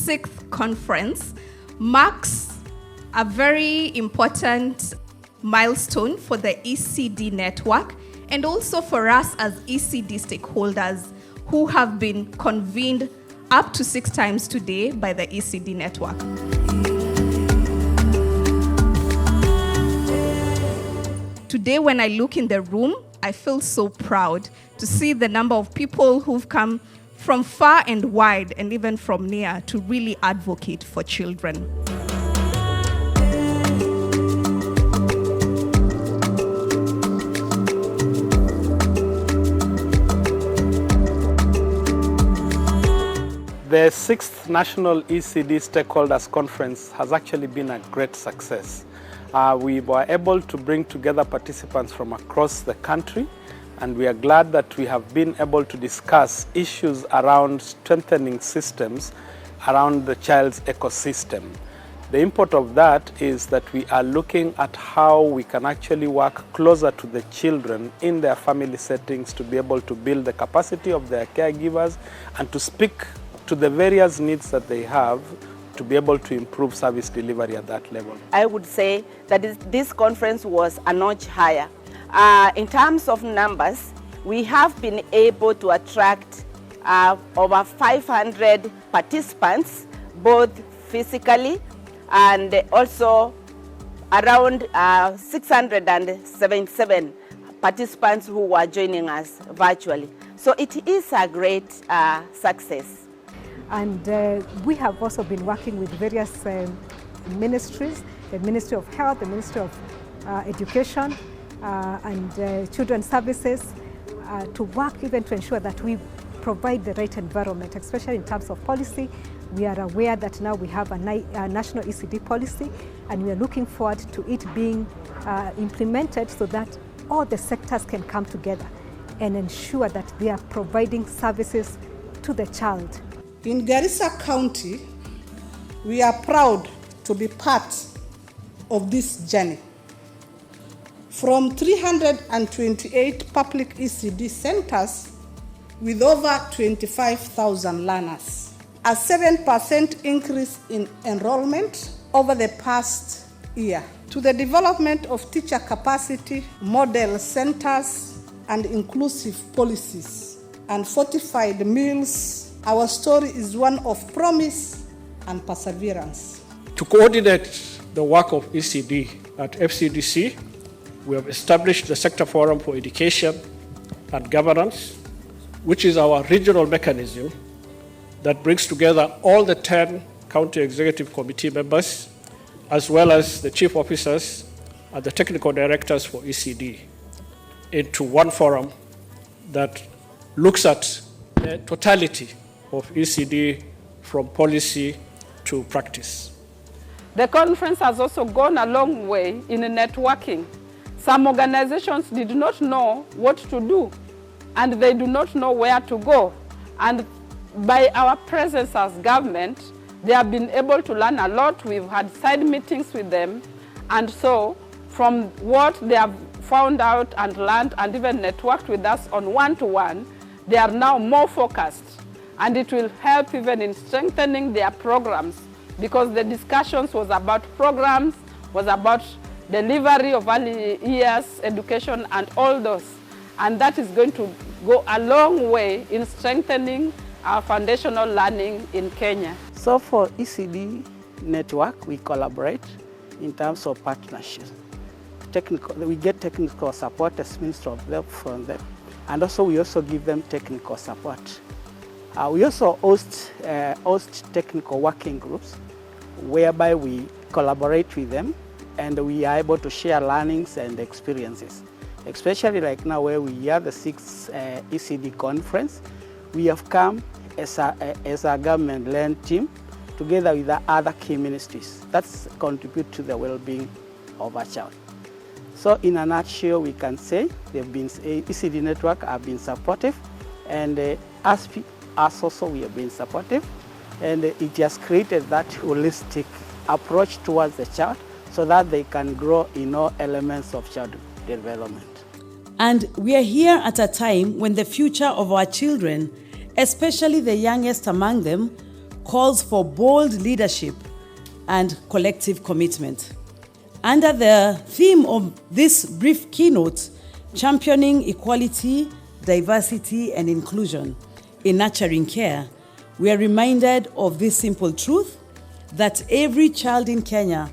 6th conference marks a very important milestone for the ECD network and also for us as ECD stakeholders who have been convened up to 6 times today by the ECD network. Today, when I look in the room, I feel so proud to see the number of people who've come from far and wide and even from near to really advocate for children. The 6th National ECD Stakeholders Conference has actually been a great success. We were able to bring together participants from across the country, and we are glad that we have been able to discuss issues around strengthening systems around the child's ecosystem. The import of that is that we are looking at how we can actually work closer to the children in their family settings to be able to build the capacity of their caregivers and to speak to the various needs that they have to be able to improve service delivery at that level. I would say that this conference was a notch higher. In terms of numbers, we have been able to attract over 500 participants, both physically and also around 677 participants who were joining us virtually. So it is a great success. And we have also been working with various ministries, the Ministry of Health, the Ministry of Education, and Children's Services, to work even to ensure that we provide the right environment, especially in terms of policy. We are aware that now we have a national ECD policy, and we are looking forward to it being implemented so that all the sectors can come together and ensure that they are providing services to the child. In Garissa County, we are proud to be part of this journey. From 328 public ECD centers with over 25,000 learners, a 7% increase in enrollment over the past year, to the development of teacher capacity, model centers, and inclusive policies, and fortified meals. Our story is one of promise and perseverance. To coordinate the work of ECD at FCDC, we have established the Sector Forum for Education and Governance, which is our regional mechanism that brings together all the 10 County Executive Committee members, as well as the chief officers and the technical directors for ECD, into one forum that looks at the totality of ECD from policy to practice. The conference has also gone a long way in networking. Some organizations did not know what to do, and they do not know where to go. And by our presence as government, they have been able to learn a lot. We've had side meetings with them, and so from what they have found out and learned and even networked with us on one-to-one, they are now more focused. And it will help even in strengthening their programs, because the discussions was about programs, was about delivery of early years education and all those. And that is going to go a long way in strengthening our foundational learning in Kenya. So for ECD network, we collaborate in terms of partnerships. We get technical support as Minister of Health from them, and also we also give them technical support. We also host technical working groups whereby we collaborate with them and we are able to share learnings and experiences. Especially like now where we are the 6th ECD conference, we have come as a government-led team together with the other key ministries that contribute to the well-being of our child. So in a nutshell, we can say ECD network have been supportive, and us also we have been supportive, and it has created that holistic approach towards the child so that they can grow in all elements of child development. And we are here at a time when the future of our children, especially the youngest among them, calls for bold leadership and collective commitment. Under the theme of this brief keynote, championing equality, diversity, and inclusion in nurturing care, we are reminded of this simple truth that every child in Kenya,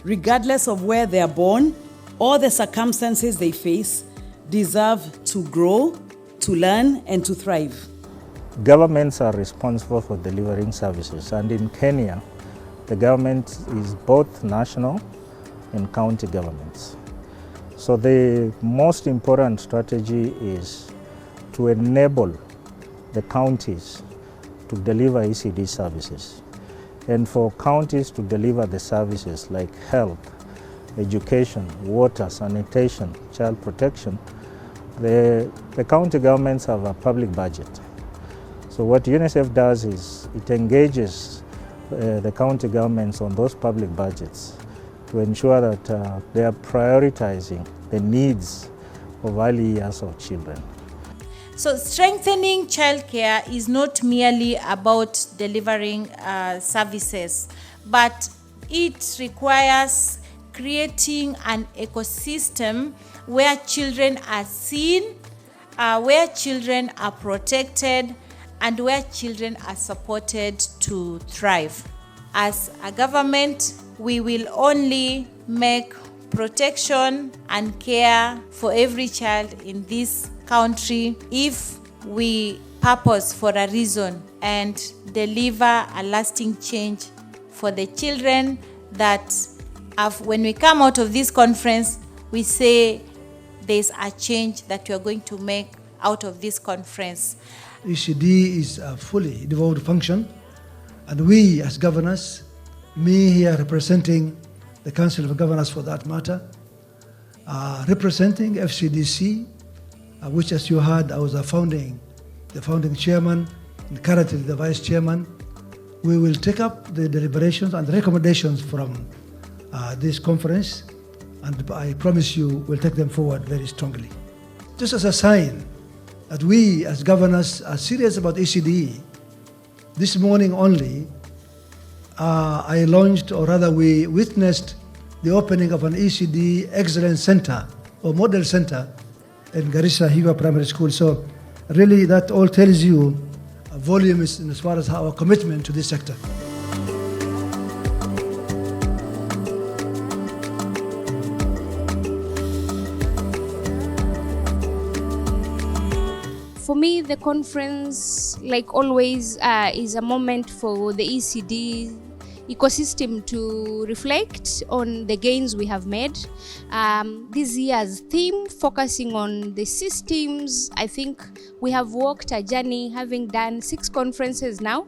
regardless of where they are born or the circumstances they face, deserve to grow, to learn, and to thrive. Governments are responsible for delivering services, and in Kenya, the government is both national and county governments. So the most important strategy is to enable the counties to deliver ECD services, and for counties to deliver the services like health, education, water, sanitation, child protection. The county governments have a public budget. So what UNICEF does is it engages the county governments on those public budgets to ensure that they are prioritizing the needs of early years of children. So strengthening childcare is not merely about delivering services, but it requires creating an ecosystem where children are seen, where children are protected, and where children are supported to thrive. As a government, we will only make protection and care for every child in this country if we purpose for a reason and deliver a lasting change for the children that when we come out of this conference, we say there's a change that we are going to make out of this conference. ECD is a fully devolved function, and we as governors, me here representing the Council of Governors for that matter, representing FCDC, which as you heard, I was the founding chairman and currently the vice chairman. We will take up the deliberations and recommendations from this conference, and I promise you we'll take them forward very strongly. Just as a sign that we as governors are serious about ECD, this morning only, I launched, or rather we witnessed the opening of an ECD Excellence Center or Model Center in Garissa Hiwa Primary School. So really that all tells you a volume is as far as our commitment to this sector. For me, the conference, like always, is a moment for the ECD ecosystem to reflect on the gains we have made. This year's theme, focusing on the systems, I think we have walked a journey, having done 6 conferences now.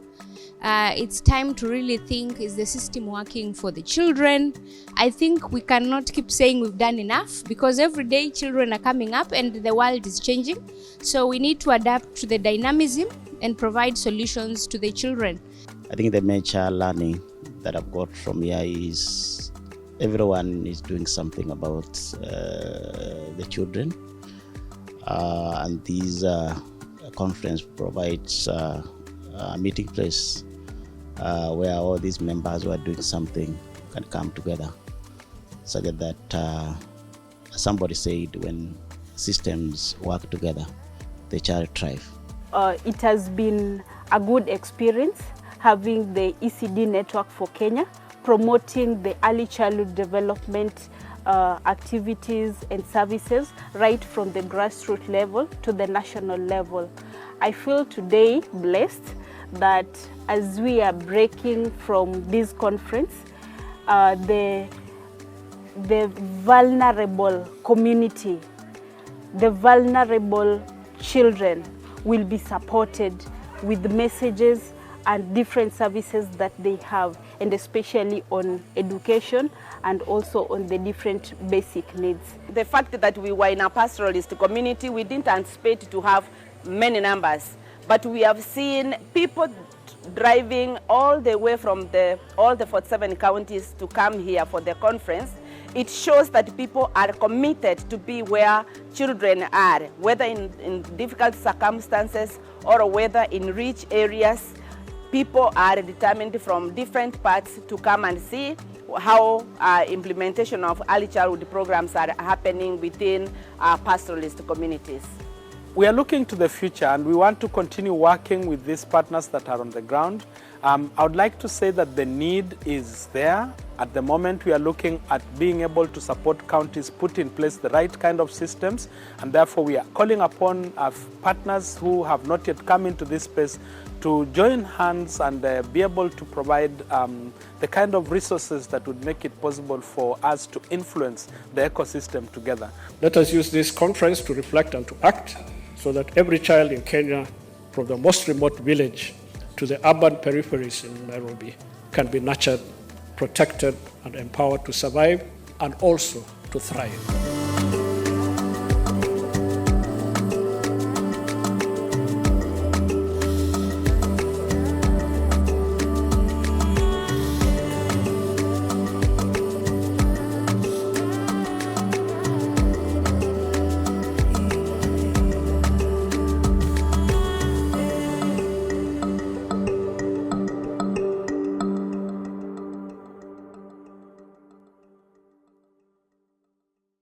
It's time to really think, is the system working for the children? I think we cannot keep saying we've done enough, because every day children are coming up and the world is changing. So we need to adapt to the dynamism and provide solutions to the children. I think the major learning that I've got from here is everyone is doing something about the children, and this conference provides a meeting place where all these members who are doing something can come together, so that somebody said, when systems work together, the child thrive. It has been a good experience having the ECD network for Kenya, promoting the early childhood development activities and services right from the grassroots level to the national level. I feel today blessed that as we are breaking from this conference, the vulnerable community, the vulnerable children will be supported with messages and different services that they have, and especially on education and also on the different basic needs. The fact that we were in a pastoralist community, we didn't anticipate to have many numbers, but we have seen people driving all the way from all the 47 counties to come here for the conference. It shows that people are committed to be where children are, whether in difficult circumstances or whether in rich areas. people are determined from different parts to come and see how implementation of early childhood programs are happening within pastoralist communities. We are looking to the future and we want to continue working with these partners that are on the ground. I would like to say that the need is there. At the moment, we are looking at being able to support counties put in place the right kind of systems, and therefore we are calling upon our partners who have not yet come into this space to join hands and be able to provide the kind of resources that would make it possible for us to influence the ecosystem together. Let us use this conference to reflect and to act so that every child in Kenya, from the most remote village to the urban peripheries in Nairobi, can be nurtured, protected, and empowered to survive and also to thrive.